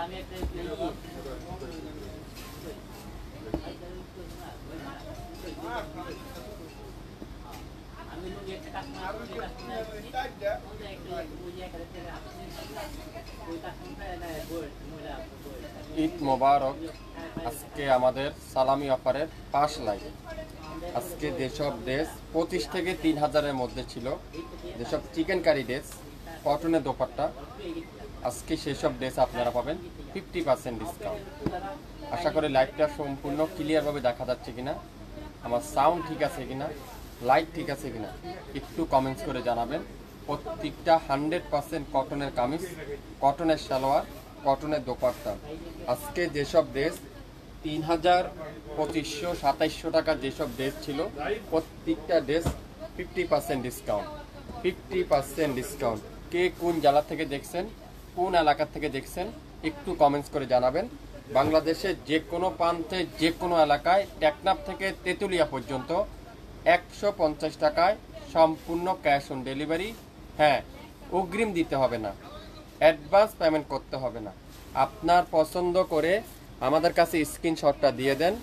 ঈদ মোবারক। আজকে আমাদের সালামি অফারের 5 লাইভ। আজকে যেসব ড্রেস 25 থেকে 3000-এর মধ্যে ছিল, যেসব চিকেন কারি ড্রেস কটনের দোপাট্টা, আজকে সেসব ড্রেস আপনারা পাবেন 50% ডিসকাউন্ট। আশা করি লাইভটা সম্পূর্ণ ক্লিয়ারভাবে দেখা যাচ্ছে কিনা, আমার সাউন্ড ঠিক আছে কিনা, লাইট ঠিক আছে কিনা একটু কমেন্টস করে জানাবেন। প্রত্যেকটা 100% কটনের কামিজ, কটনের সালোয়ার, কটনের দোপাট্টা। আজকে যেসব ড্রেস 3000, 2500, 2700 টাকার যেসব ড্রেস ছিল, প্রত্যেকটা ড্রেস 50% ডিসকাউন্ট। 50% ডিসকাউন্ট। কে কোন জেলা থেকে দেখছেন, কোন এলাকা থেকে দেখছেন একটু কমেন্টস করে জানাবেন। বাংলাদেশের যে কোনো প্রান্তে, যে কোনো এলাকায়, টেকনাফ থেকে তেঁতুলিয়া পর্যন্ত 150 টাকায় সম্পূর্ণ ক্যাশ অন ডেলিভারি। হ্যাঁ, অগ্রিম দিতে হবে না, অ্যাডভান্স পেমেন্ট করতে হবে না। আপনার পছন্দ করে আমাদের কাছে স্ক্রিনশটটা দিয়ে দেন,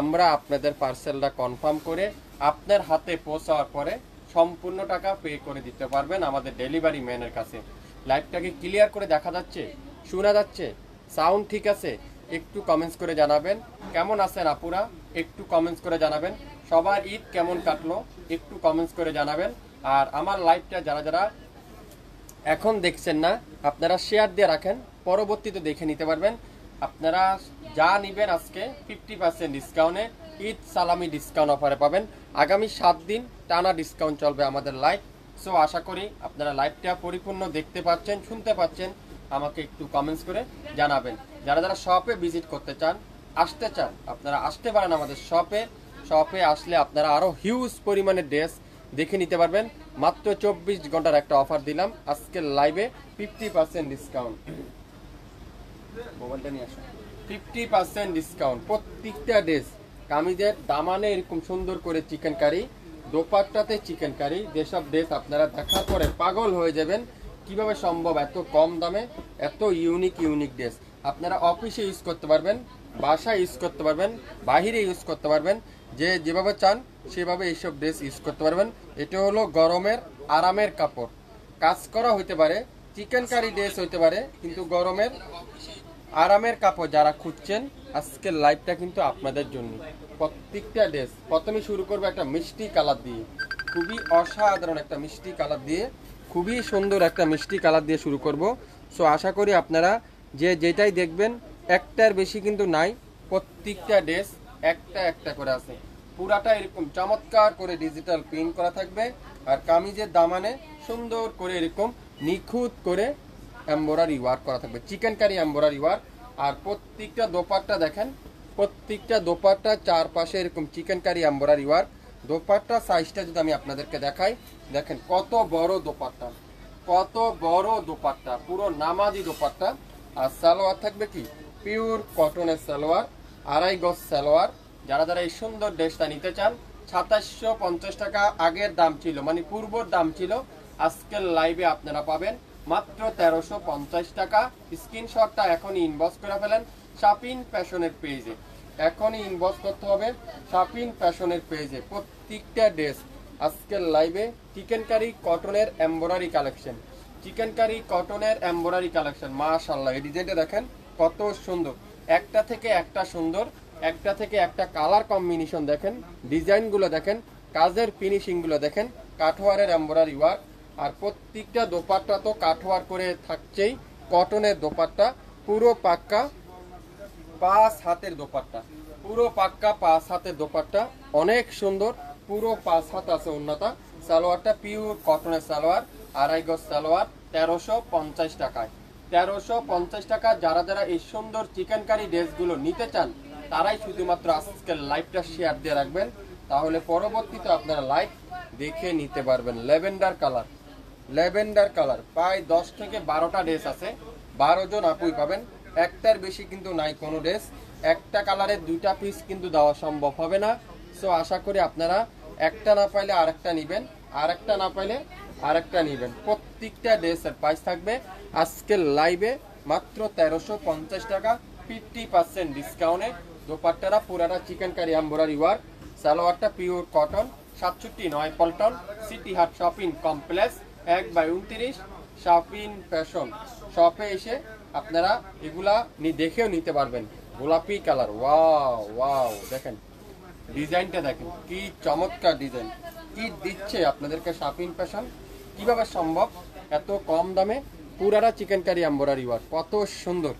আমরা আপনাদের পার্সেলটা কনফার্ম করে আপনার হাতে পৌঁছাওয়ার পরে সম্পূর্ণ টাকা পে করে দিতে পারবেন আমাদের ডেলিভারি ম্যানের কাছে। লাইভটাকে ক্লিয়ার করে দেখা যাচ্ছে, শোনা যাচ্ছে, সাউন্ড ঠিক আছে? একটু কমেন্টস করে জানাবেন। কেমন আছেন আপুরা একটু কমেন্টস করে জানাবেন। সবার ঈদ কেমন কাটলো একটু কমেন্টস করে জানাবেন। আর আমার লাইভটা যারা যারা এখন দেখছেন না, আপনারা শেয়ার দিয়ে রাখেন, পরবর্তীতে দেখে নিতে পারবেন। আপনারা যা নেবেন আজকে 50% ডিসকাউন্টে ঈদ সালামি ডিসকাউন্ট অফারে পাবেন। আগামী 7 দিন টানা ডিসকাউন্ট চলবে আমাদের লাইভ। সো আশা করি আপনারা লাইভটা পরিপূর্ণ দেখতে পাচ্ছেন, শুনতে পাচ্ছেন। আমাকে একটু কমেন্টস করে জানাবেন। যারা যারা শপে ভিজিট করতে চান, আসতে চান, আপনারা আসতে পারেন আমাদের শপে। শপে আসলে আপনারা আরও হিউজ পরিমাণে ড্রেস দেখে নিতে পারবেন। মাত্র 24 ঘন্টার একটা অফার দিলাম আজকের লাইভে, 50% ডিসকাউন্ট। মোবাইলটা নিয়ে আসুন। 50% ডিসকাউন্ট। প্রত্যেকটা ড্রেস কামিজের দামানে এরকম সুন্দর করে চিকেন কারি, দোপাট্টাতে চিকেন কারি। যেসব ড্রেস আপনারা দেখার পরে পাগল হয়ে যাবেন, কিভাবে সম্ভব এত কম দামে এত ইউনিক ড্রেস। আপনারা অফিসে ইউজ করতে পারবেন, বাসায় ইউজ করতে পারবেন, বাহিরে ইউজ করতে পারবেন। যে যেভাবে চান সেভাবে এইসব ড্রেস ইউজ করতে পারবেন। এটা হলো গরমের আরামের কাপড়। কাজ করা হইতে পারে, চিকেন কারি ড্রেস হইতে পারে, কিন্তু গরমের আরামের কাপড় যারা খুঁজছেন, আজকের লাইভটা কিন্তু আপনাদের জন্য। প্রত্যেকটা ড্রেস প্রথমে শুরু করবো একটা মিষ্টি কালার দিয়ে, খুবই অসাধারণ একটা মিষ্টি কালার দিয়ে, খুবই সুন্দর একটা মিষ্টি কালার দিয়ে শুরু করব। সো আশা করি আপনারা যে যেটাই দেখবেন, একটার বেশি কিন্তু নাই, প্রত্যেকটা ড্রেস একটা একটা করে আছে। পুরাটা এরকম চমৎকার করে ডিজিটাল প্রিন্ট করা থাকবে। আর কামিজের দামানে সুন্দর করে এরকম নিখুঁত করে এমব্রয়ডারি ওয়ার্ক করা থাকবে, চিকেন কারি এমব্রয়ডারি ওয়ার্ক। আর প্রত্যেকটা দোপাট্টা দেখেন, প্রত্যেকটা দোপাট্টা চারপাশে এরকম chikankari embroidery work. Dupatta সাইজটা যদি আমি আপনাদেরকে দেখাই, দেখেন কত বড় দোপাট্টা, কত বড় দোপাট্টা, পুরো নামাজি দোপাট্টা। আর সালোয়ার থাকবে কি পিওর কটনের সালোয়ার, 2.5 গজ সালোয়ার। যারা যারা এই সুন্দর ড্রেসটা নিতে চান, 2750 টাকা আগের দাম ছিল, মানে পূর্বর দাম ছিল। আজকের লাইভে আপনারা পাবেন মাত্র 1350 টাকা। স্ক্রিনশটটা এখনই ইনবক্স করে ফেলেন শাপিন ফ্যাশনের পেজে, এখনই ইনবক্স করতে হবে শাপিন ফ্যাশনের পেজে। প্রত্যেকটা ড্রেস আজকের লাইভে চিকেন কারি কটনের এমব্রয়ডারি কালেকশন, চিকেন কারি কটনের এমব্রয়ডারি কালেকশন। মাশাআল্লাহ, এই ডিজাইনটা দেখেন কত সুন্দর, একটা থেকে একটা সুন্দর, একটা থেকে একটা কালার কম্বিনেশন দেখেন, ডিজাইনগুলো দেখেন, কাজের ফিনিশিংগুলো দেখেন, কাঠওয়ারের এমব্রয়ডারি ওয়ার্ক। আর প্রত্যেকটা দোপাট্টা তো কাঠওয়ার করে থাকছেই, কটনের দোপাট্টা, পুরো পাক্কা 5 হাতের দোপাট্টা, পুরো পাক্কা 5 হাতের দোপাট্টা, অনেক সুন্দর। পুরো 5 হাত আছে উন্নতা। সালোয়ারটা পিওর কটনের সালোয়ার, 2.5 গজ সালোয়ার, 1350 টাকায়। 1350 টাকা। যারা যারা এই সুন্দর চিকেন কারি ড্রেসগুলো নিতে চান, তারাই শুধুমাত্র আজকের লাইভটা শেয়ার দিয়ে রাখবেন, তাহলে পরবর্তীতে আপনারা লাইভ দেখে নিতে পারবেন। ল্যাভেন্ডার কালার, ল্যাভেন্ডার কালার প্রায় 10 থেকে 12টা ড্রেস আছে, 12 জন আপুই পাবেন। একটার বেশি কিন্তু নাই কোনো ড্রেস। একটা কালারের 2টা পিস কিন্তু দেওয়া সম্ভব হবে না। সো আশা করি আপনারা একটা না পাইলে আরেকটা নেবেন, আরেকটা না পাইলে আরেকটা নেবেন। প্রত্যেকটা ড্রেসের প্রাইস থাকবে আজকের লাইভে মাত্র 1350 টাকা 50% ডিসকাউন্টে। দোপাট্টারা পুরাটা চিকেনকারি এমব্রয়ডারি ওয়ার্ক, সালোয়ারটা পিওর কটন। 67 পল্টন সিটি হাট শপিং কমপ্লেক্স 1/29 শপিং ফ্যাশন শপে এসে আপনারা এগুলা দেখেও নিতে পারবেন। গোলাপি কালার, ওয়াও ওয়াও, দেখেন ডিজাইনটা দেখেন কি চমৎকার ডিজাইন। কি দিচ্ছে আপনাদেরকে শপিং ফ্যাশন, কিভাবে সম্ভব এত কম দামে পুরাটা চিকেনকারি এমব্রয়ডারি ওয়ার্ক, কত সুন্দর।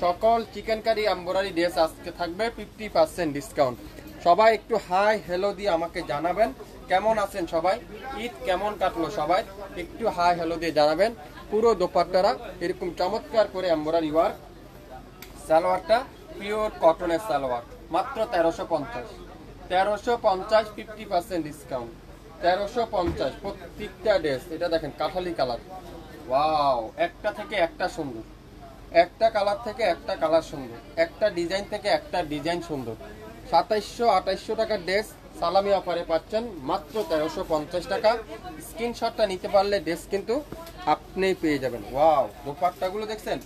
সকল চিকেনকারি এমব্রয়ডারি ড্রেস আজকে থাকবে 50% ডিসকাউন্ট। সবাই একটু হাই হ্যালো দিয়ে আমাকে জানাবেন কেমন আছেন সবাই, ঈদ কেমন কাটলো সবাই একটু হাই হ্যালো দিয়ে জানাবেন। পুরো দোপাট্টারা এরকম চমৎকার করে এমব্রয়ডারি ওয়ার্ক, সালোয়ারটা পিওর কটনের সালোয়ার মাত্র 1350 50% ডিসকাউন্ট। 1350 প্রত্যেকটা ড্রেস। এটা দেখেন কাঠালি কালার, ওয়াও, একটা থেকে একটা সুন্দর, একটা কালার থেকে একটা কালার সুন্দর, একটা ডিজাইন থেকে একটা ডিজাইন সুন্দর। 2700-2800 টাকার ড্রেস সালামি অফারে পাচ্ছেন মাত্র 1350 টাকা। স্ক্রিনশটটা নিতে পারলে ড্রেস কিন্তু আপনি পেয়ে যাবেন। ওয়াও, দোপাট্টাগুলো দেখছেন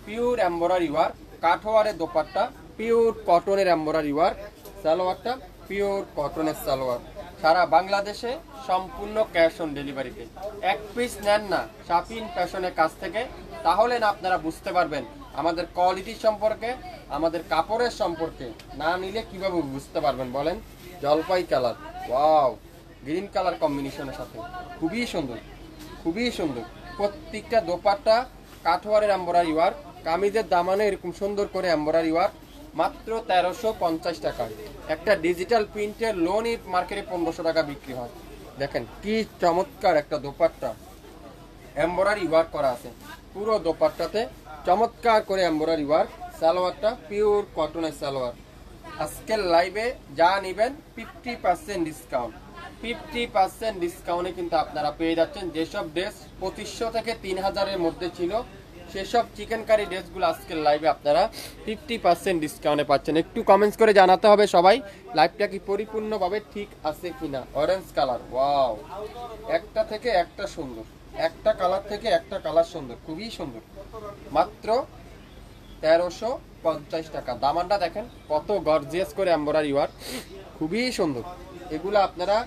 পিওর এমব্রয়ডারি ওয়ার্ক, কাঠওয়ারের দোপাট্টা, পিওর কটনের এমব্রয়ডারি ওয়ার্ক, সালোয়ারটা পিওর কটনের সালোয়ার। সারা বাংলাদেশে সম্পূর্ণ ক্যাশ অন ডেলিভারিতে। এক পিস নেন না শপিং ফ্যাশনের কাছ থেকে, তাহলে না আপনারা বুঝতে পারবেন আমাদের কোয়ালিটি সম্পর্কে, আমাদের কাপড়ের সম্পর্কে। না নিলে কিভাবে বুঝতে পারবেন বলেন। জলপাই কালার, ওয়াও, গ্রিন কালার কম্বিনেশনের সাথে খুবই সুন্দর, খুবই সুন্দর। প্রত্যেকটা দোপাট্টা কাঠওয়ারের এমব্রয়ডারি ওয়ার্ক, কামিজের দামানে এরকম সুন্দর করে এমব্রয়ডারি ওয়ার্ক মাত্র 1350 টাকা। একটা ডিজিটাল প্রিন্টের লোনই মার্কেটে 1500 টাকা বিক্রি হয়। দেখেন কি চমৎকার একটা দোপাট্টা, এমব্রয়ডারি ওয়ার্ক করা আছে পুরো দোপাট্টাতে, চমৎকার করে এমব্রয়ডারি ওয়ার্ক। সালোয়ারটা পিওর কটনের সালোয়ার। আজকের লাইভে যা নেবেন 50% ডিসকাউন্ট। 50% ডিসকাউন্টে কিন্তু আপনারা পেয়ে যাচ্ছেন যেসব ড্রেস 2500 থেকে 3000-এর মধ্যে ছিল, সেসব চিকেন কারি ড্রেসগুলো আজকের লাইভে আপনারা 50% ডিসকাউন্টে পাচ্ছেন। একটু কমেন্টস করে জানাতে হবে সবাই লাইভটা কি পরিপূর্ণভাবে ঠিক আছে কিনা। অরেঞ্জ কালার, ওয়াও, একটা থেকে একটা সুন্দর, একটা কালার থেকে একটা কালার সুন্দর, খুবই সুন্দর। মাত্র 1350 টাকা। দামানটা দেখেন কত গর্জিয়াস করে এমব্রয়ডারি ওয়ার্ক, খুবই সুন্দর। এগুলো আপনারা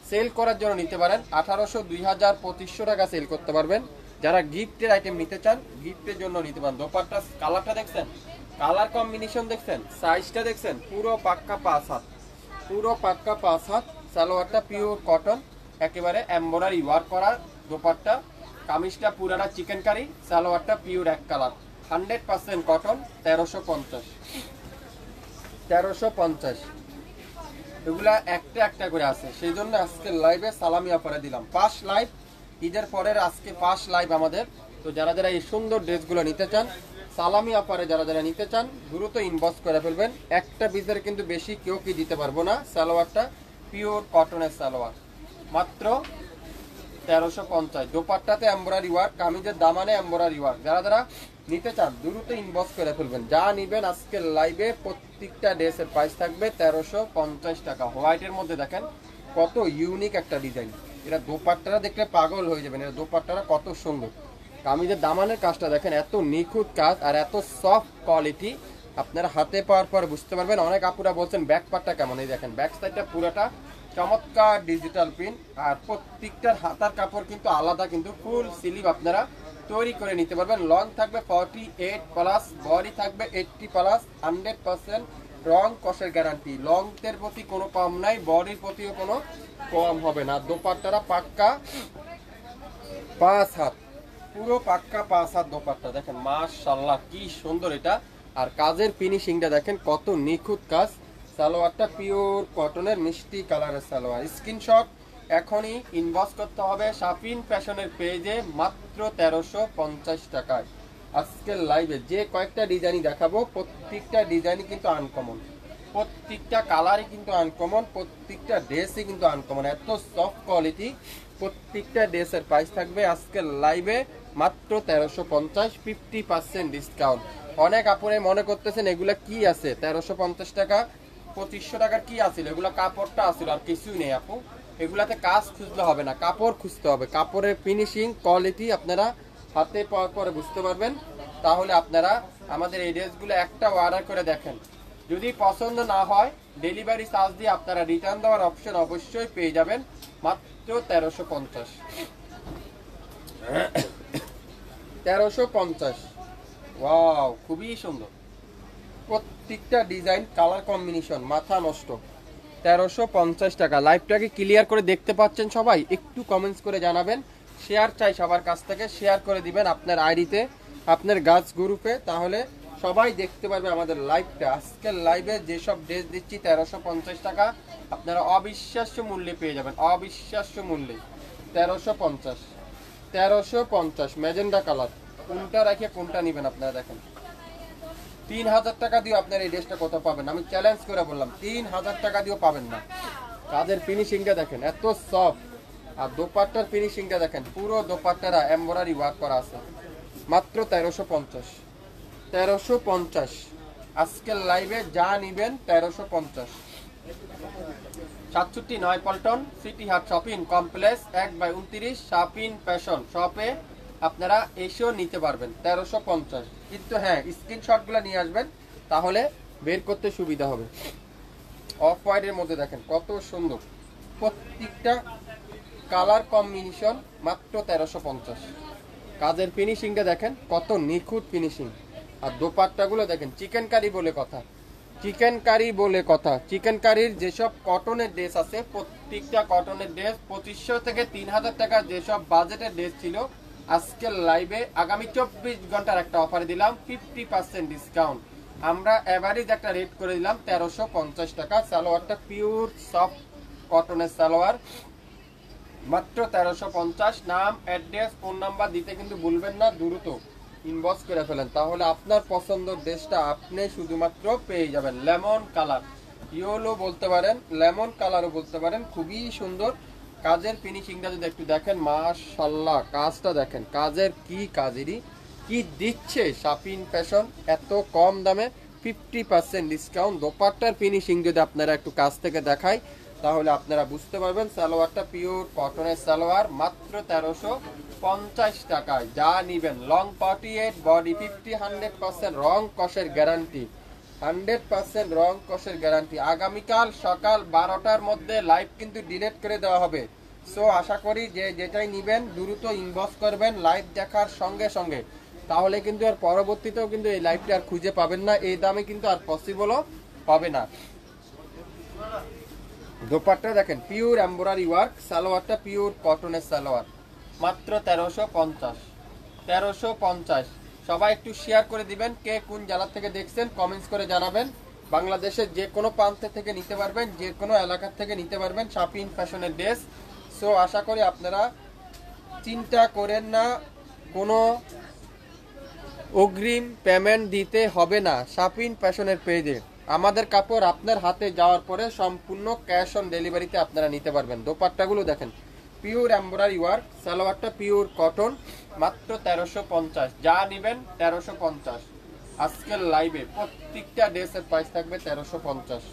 সেল করার জন্য নিতে পারেন। 1800, 2000, 2500 টাকা সেল করতে পারবেন। যারা গিফটের আইটেম নিতে চান গিফটের জন্য নিতে পারেন। দোপাট্টা কালারটা দেখছেন, কালার কম্বিনেশন দেখছেন, সাইজটা দেখছেন, পুরো পাক্কা 5 হাত, পুরো পাক্কা 5 হাত। সালোয়ারটা পিওর কটন, একেবারে এমব্রয়ডারি ওয়ার্ক করা দোপাট্টা। কামিজটা পুরাটা চিকেন কারি, সালোয়ারটা পিওর এক কালার, 100% কটন। 1350 এগুলা একটা একটা করে আছে, সেই জন্য আজকে লাইভে সালামি অফারে দিলাম। 5 লাইভ ঈদের পরের আজকে 5 লাইভ আমাদের। তো যারা যারা এই সুন্দর ড্রেসগুলো নিতে চান সালামি অফারে, যারা যারা নিতে চান দ্রুত ইনবক্স করে ফেলবেন। একটা পিসের কিন্তু বেশি কেউ কি দিতে পারবো না। সালোয়ারটা পিওর কটনের সালোয়ার মাত্র 1350। দোপাট্টাতে এমব্রয়ডারি ওয়ার্ক, কামিজের দামানে এমব্রয়ডারি ওয়ার্ক। যারা যারা নিতে চান দ্রুত ইনবক্স করে ফেলবেন। যা নিবেন আজকের লাইভে প্রত্যেকটা ড্রেসের প্রাইস থাকবে 1350 টাকা। হোয়াইটের মধ্যে দেখেন কত ইউনিক একটা ডিজাইন। এটা দোপাট্টাটা দেখলে পাগল হয়ে যাবেন। এটা দোপাট্টাটা কত সুন্দর, কামিজের দামানের কাজটা দেখেন, এত নিখুঁত কাজ আর এত সফট কোয়ালিটি। আপনারা হাতে পাওয়ার পর বুঝতে পারবেন। অনেক আপুরা বলছেন ব্যাক পার্টটা কেমন, এই দেখেন ব্যাক সাইডটা পুরোটা চমৎকার ডিজিটাল প্রিন্ট। আর প্রত্যেকটার হাতার কাপড় কিন্তু আলাদা, কিন্তু ফুল স্লিভ আপনারা তৈরি করে নিতে পারবেন। লং থাকবে 48+, বডি থাকবে 80+, 100% রং কষের গ্যারান্টি। লংয়ের প্রতি কোনো কম নাই, বডির প্রতিও কোনো কম হবে না। দোপাট্টারা পাক্কা 5 হাত, পুরো পাক্কা 5 হাত দোপাট্টা। দেখেন মাশাআল্লাহ কি সুন্দর এটা। আর কাজের ফিনিশিংটা দেখেন কত নিখুঁত কাজ। সালোয়ারটা পিওর কটনের মিষ্টি কালারের সালোয়ার। স্ক্রিনশট এখনই ইনবক্স করতে হবে শপিং ফ্যাশনের পেজে মাত্র 1350 টাকায়। আজকের লাইভে যে কয়েকটা ডিজাইনই দেখাবো প্রত্যেকটা ডিজাইনই কিন্তু আনকমন, প্রত্যেকটা কালারই কিন্তু আনকমন, প্রত্যেকটা ড্রেসই কিন্তু আনকমন। এত সফট কোয়ালিটি। প্রত্যেকটা ড্রেসের প্রাইস থাকবে আজকের লাইভে মাত্র 1350, 50% ডিসকাউন্ট। অনেক আপুরে মনে করতেছেন এগুলা কি আছে 1350 টাকা 2500 টাকার কি আছিল, এগুলা কাপড়টা আছিল আর কিছুই নেই আপু। এগুলাতে কাজ খুঁজলে হবে না, কাপড় খুঁজতে হবে। কাপড়ের ফিনিশিং কোয়ালিটি আপনারা হাতে পাওয়ার পরে বুঝতে পারবেন। তাহলে আপনারা আমাদের এই ড্রেসগুলো একটা অর্ডার করে দেখেন। যদি পছন্দ না হয় ডেলিভারি চার্জ দিয়ে আপনারা রিটার্ন দেওয়ার অপশন অবশ্যই পেয়ে যাবেন মাত্র 1350। 1350। ওয়াও, খুবই সুন্দর, প্রত্যেকটা ডিজাইন কালার কম্বিনেশন মাথা নষ্ট। 1350 টাকা। লাইভটাকে ক্লিয়ার করে দেখতে পাচ্ছেন সবাই? একটু কমেন্টস করে জানাবেন। শেয়ার চাই সবার কাছ থেকে, শেয়ার করে দিবেন আপনার আইডিতে, আপনার গাছ গ্রুপে, তাহলে সবাই দেখতে পারবে আমাদের লাইভটা। আজকের লাইভে যেসব ড্রেস দিচ্ছি 1350 টাকা, আপনারা অবিশ্বাস্য মূল্যে পেয়ে যাবেন, অবিশ্বাস্য মূল্যে। 1350। 1350 ম্যাজেন্ডা কালার, কোনটা রেখে কোনটা নেবেন আপনারা দেখেন। 3000 টাকা দিয়ে আপনার এই ড্রেসটা কত পাবেন? আমি চ্যালেঞ্জ করে বললাম 3000 টাকা দিয়েও পাবেন না। কাজের ফিনিশিংটা দেখেন, এত সফট। আর দোপাট্টার ফিনিশিংটা দেখেন, পুরো দোপাট্টারা এমব্রয়ডারি ওয়ার্ক করা আছে। মাত্র 1350। 1350 আজকের লাইভে যা নিবেন 1350। 67 পল্টন সিটি হাট শপিং কমপ্লেক্স 1/29 শাপিন ফ্যাশন শপে আপনারা এসেও নিতে পারবেন 1350। কিন্তু হ্যাঁ, স্ক্রিনশটগুলো নিয়ে আসবেন, তাহলে বের করতে সুবিধা হবে। অফ হোয়াইটের মধ্যে দেখেন কত সুন্দর, প্রত্যেকটা কালার কম্বিনেশন মাত্র 1350। কাজের ফিনিশিংটা দেখেন কত নিখুঁত ফিনিশিং। আর দোপাট্টাগুলো দেখেন, চিকেন কারি বলে কথা, চিকেন কারি বলে কথা। চিকেন কারির যেসব কটনের ড্রেস আছে, প্রত্যেকটা কটনের ড্রেস 2500 থেকে 3000 টাকা যেসব বাজেটের ড্রেস ছিল, আজকের লাইভে আগামী 24 ঘন্টার একটা অফারে দিলাম 50% ডিসকাউন্ট। আমরা এভারেজ একটা রেট করে দিলাম 1350 টাকা। সালোয়ারটা পিওর সফট কটনের সালোয়ার, মাত্র 1350। নাম, অ্যাড্রেস, ফোন নাম্বার দিতে কিন্তু ভুলবেন না, দ্রুত ইনবক্স করে ফেলেন, তাহলে আপনার পছন্দের ড্রেসটা আপনি শুধুমাত্র পেয়ে যাবেন। লেমন কালার, ইয়েলো বলতে পারেন, লেমন কালারও বলতে পারেন, খুবই সুন্দর। কাজের ফিনিশিংটা যদি একটু দেখেন, মাশাআল্লাহ, কাজটা দেখেন, কাজের কি কাজেরই কি দিচ্ছে শাপিন ফ্যাশন এত কম দামে 50% ডিসকাউন্ট। দোপাট্টার ফিনিশিং যদি আপনারা একটু কাছ থেকে দেখাই, তাহলে আপনারা বুঝতে পারবেন। সালোয়ারটা পিওর কটনের সালোয়ার, মাত্র 1350 টাকায় যা নিবেন। লং 48, বডি 50, 100% রং কষের গ্যারান্টি, 100% রং কষের গ্যারান্টি। আগামীকাল সকাল 12টার মধ্যে লাইভ কিন্তু ডিলিট করে দেওয়া হবে। সো আশা করি যে যেটাই নিবেন দ্রুত ইনবক্স করবেন লাইভ দেখার সঙ্গে সঙ্গে, তাহলে কিন্তু আর পরবর্তীতেও কিন্তু এই লাইভটা আর খুঁজে পাবেন না, এই দামে কিন্তু আর পসিবলও হবে না। দোপাট্টা দেখেন পিওর এমব্রয়ডারি ওয়ার্ক, সালোয়ারটা পিওর কটনের সালোয়ার, মাত্র 1350। 1350। সবাই একটু শেয়ার করে দিবেন, কে কোন জেলা থেকে দেখছেন কমেন্টস করে জানাবেন। বাংলাদেশের যে কোনো প্রান্ত থেকে নিতে পারবেন, যে কোনো এলাকার থেকে নিতে পারবেন শাপিন ফ্যাশনের ড্রেস। সো আশা করি আপনারা চিন্তা করেন না, কোনো অগ্রিম পেমেন্ট দিতে হবে না। শাপিন ফ্যাশনের পেজে আমাদের কাপড় আপনার হাতে যাওয়ার পরে সম্পূর্ণ ক্যাশ অন ডেলিভারিতে আপনারা নিতে পারবেন। দোপাট্টাগুলো দেখেন, পিওর এমব্রয়ডারি ওয়ার্ক, সালোয়ারটা পিওর কটন, মাত্র 1350। যা নেবেন 1350। আজকের লাইভে প্রত্যেকটা ড্রেসের প্রাইস থাকবে 1350।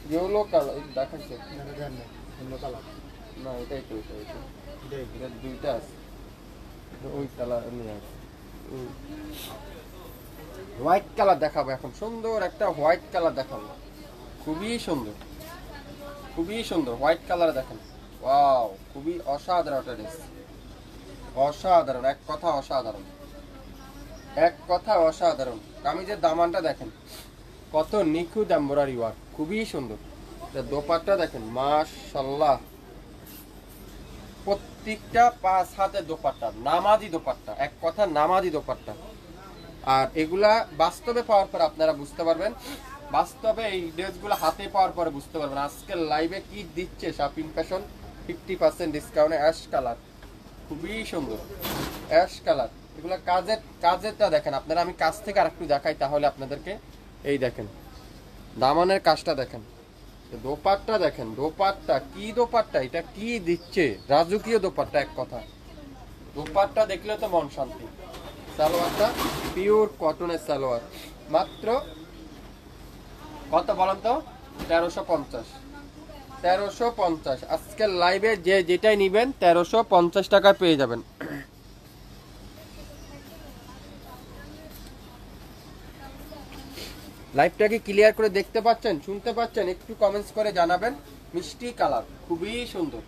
ইয়েলো কালার দেখাচ্ছে না, এটাই তো, এটা দুইটা আছে, ওই কালার নিয়ে আছে। হোয়াইট কালার দেখাবো এখন, সুন্দর একটা হোয়াইট কালার দেখাবো, খুবই সুন্দর, খুবই সুন্দর হোয়াইট কালার দেখেন। ওয়াও, খুবই অসাধারণ ড্রেস, অসাধারণ, এক কথা অসাধারণ, এক কথা অসাধারণ। কামিজের দামানটা দেখেন কত নিখুঁত এমব্রয়ডারি ওয়ার্ক, খুবই সুন্দর। দোপাট্টা দেখেন, মাশাআল্লাহ, প্রত্যেকটা 5 হাতের দোপাট্টা, নামাজি দোপাট্টা, এক কথা নামাজি দোপাট্টা। আর এগুলা বাস্তবে পাওয়ার পর আপনারা বুঝতে পারবেন, বাস্তবে এই ড্রেসগুলো হাতে পাওয়ার পরে বুঝতে পারবেন আজকের লাইভে কি দিচ্ছে শাপিন ফ্যাশন 50% ডিসকাউন্টে। অ্যাশ কালার, খুবই সুন্দর অ্যাশ কালার। এগুলা কাজেরটা দেখেন আপনারা, আমি কাছ থেকে আরেকটু দেখাই তাহলে আপনাদেরকে। এই দেখেন দামানের কাজটা দেখেন, দোপাট্টা দেখেন, দোপাট্টা কি দোপাট্টা, এটা কি দিচ্ছে, রাজকীয় দোপাট্টা, এক কথা। দোপাট্টা দেখলে তো মন শান্তি। সালোয়ারটা পিওর কটনের সালোয়ার, মাত্র কত বলেন তো? 1350। 1350 আজকের লাইভে যে যেটাই নিবেন 1350 টাকায় পেয়ে যাবেন। লাইভটা কি ক্লিয়ার করে দেখতে পাচ্ছেন, শুনতে পাচ্ছেন? একটু কমেন্টস করে জানাবেন। মিষ্টি কালার, খুবই সুন্দর।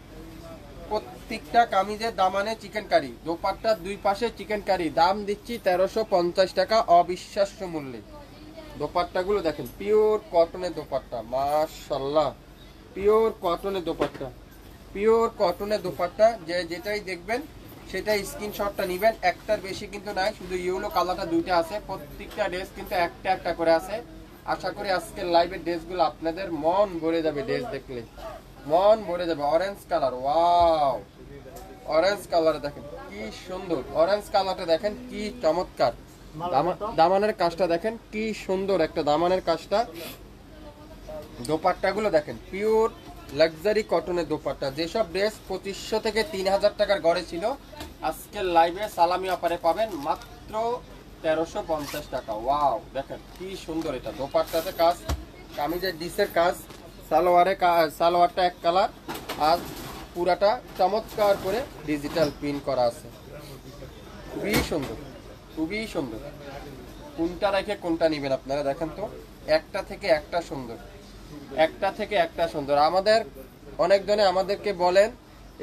প্রত্যেকটা কামিজের দামানে চিকেন কারি, দোপাট্টার দুই পাশে চিকেন কারি, দাম দিচ্ছি 1350 টাকা অবিশ্বাস্য মূল্যে। দোপাট্টাগুলো দেখেন, পিওর কটনের দোপাট্টা, মাশাআল্লাহ, পিওর কটনের দোপাট্টা, পিওর কটনের দোপাট্টা। যেটাই দেখবেন সেটাই স্ক্রিনশটটা নেবেন। একটার বেশি কিন্তু নাই, শুধু ইয়েলো কালারটা দুইটা আছে। প্রত্যেকটা ড্রেস কিন্তু একটা একটা করে আছে। আশা করি আজকের লাইভের ড্রেসগুলো আপনাদের মন ভরে যাবে, ড্রেস দেখলে মন ভরে যাবে। Orange colour, wow, orange colour দেখেন কি সুন্দর, অরেঞ্জ কালারটা দেখেন কি চমৎকার। দামানের কাজটা দেখেন কি সুন্দর, একটা দামানের কাজটা। দোপাট্টাগুলো দেখেন, পিওর লাক্সারি কটনের দোপাট্টা। যেসব ড্রেস 2500 থেকে 3000 টাকার গড়ে ছিল, আজকের লাইভে সালামি অফারে পাবেন মাত্র 1350 টাকা। ওয়াও, দেখেন কি সুন্দর, এটা দোপাট্টাতে কাজ, কামিজের ডিসের কাজ, সালোয়ারটা এক কালার, আর পুরাটা চমৎকার করে ডিজিটাল প্রিন্ট করা আছে। খুবই সুন্দর, খুবই সুন্দর। কোনটা রেখে কোনটা নেবেন আপনারা দেখেন তো, একটা থেকে একটা সুন্দর, একটা থেকে একটা সুন্দর। আমাদের অনেকজনে আমাদেরকে বলেন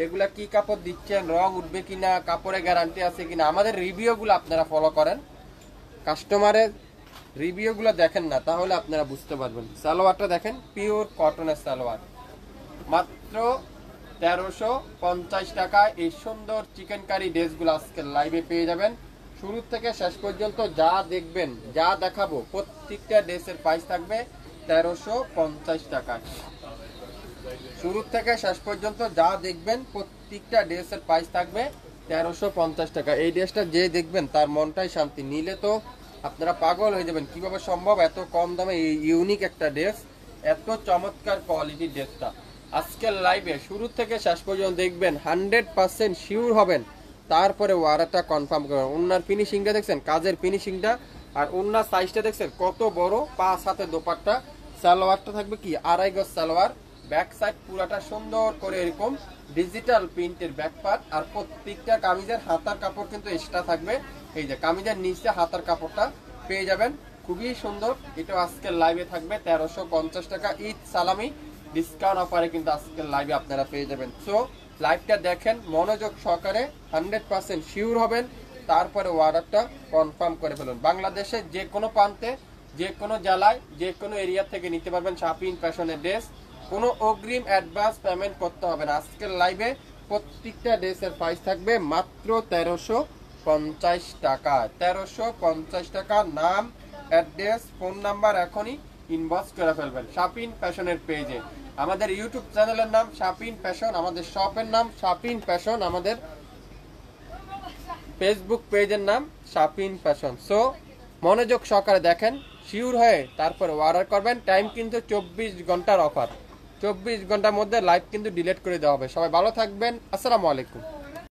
এগুলা কি কাপড় দিচ্ছেন, রং উঠবে কিনা, কাপড়ে গ্যারান্টি আছে কিনা। আমাদের রিভিউগুলো আপনারা ফলো করেন, কাস্টমারের রিভিউগুলো দেখেন না, তাহলে আপনারা বুঝতে পারবেন। সালোয়ারটা দেখেন, পিওর কটনের সালোয়ার, মাত্র 1350 টাকায় এই সুন্দর চিকেন কারি ড্রেসগুলো আজকের লাইভে পেয়ে যাবেন। শুরু থেকে শেষ পর্যন্ত যা দেখবেন, যা দেখাবো, প্রত্যেকটা ড্রেসের প্রাইস থাকবে 1350 টাকায়। শুরু থেকে শেষ পর্যন্ত যা দেখবেন, প্রত্যেকটা ড্রেসের প্রাইস থাকবে 1350 টাকা। এই ড্রেসটা যে দেখবেন তার মনটাই শান্তি, নিলে তো আপনারা পাগল হয়ে যাবেন, কিভাবে সম্ভব এত কম দামে এই ইউনিক একটা ড্রেস, এত চমৎকার কোয়ালিটির ড্রেসটা। আজকের লাইভে শুরু থেকে শেষ পর্যন্ত দেখবেন, 100% শিওর হবেন, তারপরে ওয়ারাটা কনফার্ম করবেন। ওনার ফিনিশিংটা দেখছেন, কাজের ফিনিশিংটা, আর ওনার সাইজটা দেখছেন কত বড়, 5 হাতে দোপাট্টা। সালোয়ারটা থাকবে কি 2.5 গজ সালোয়ার, ব্যাক সাইড পুরাটা সুন্দর করে এরকম ডিজিটাল প্রিন্টের ব্যাক পার্ট। আর প্রত্যেকটা কামিজের হাতার কাপড় কিন্তু এক্সট্রা থাকবে। এই যে কামিজের নিচে হাতার কাপড়টা পেয়ে যাবেন, খুবই সুন্দর। এটা আজকের লাইভে থাকবে 1350 টাকা। ঈদ সালামি ডিসকাউন্ট অফারে কিন্তু আজকের লাইভে আপনারা পেয়ে যাবেন। সো লাইভটা দেখেন মনোযোগ সহকারে, 100% শিওর হবেন, তারপরে অর্ডারটা কনফার্ম করে ফেলুন। বাংলাদেশে যে কোনো প্রান্তে, যে কোনো জেলায়, যে কোনো এরিয়া থেকে নিতে পারবেন শাপিন ফ্যাশনের ড্রেস। কোনো অগ্রিম অ্যাডভান্স পেমেন্ট করতে হবে না। আজকের লাইভে প্রত্যেকটা ড্রেসের প্রাইস থাকবে মাত্র 1350 টাকা। 1350 টাকা। নাম, অ্যাড্রেস, ফোন নাম্বার এখনই ইনবক্স করে ফেলবেন শাপিন ফ্যাশনের পেজে। আমাদের ইউটিউব চ্যানেলের নাম শাপিন ফ্যাশন, আমাদের শপের নাম শাপিন ফ্যাশন, আমাদের ফেসবুক পেজের নাম শাপিন ফ্যাশন। সো মনোযোগ সহকারে দেখেন, শিওর হয়ে তারপরে অর্ডার করবেন। টাইম কিন্তু 24 ঘন্টার অফার, 24 ঘন্টার মধ্যে লাইভ কিন্তু ডিলিট করে দেওয়া হবে। সবাই ভালো থাকবেন, আসসালামু আলাইকুম।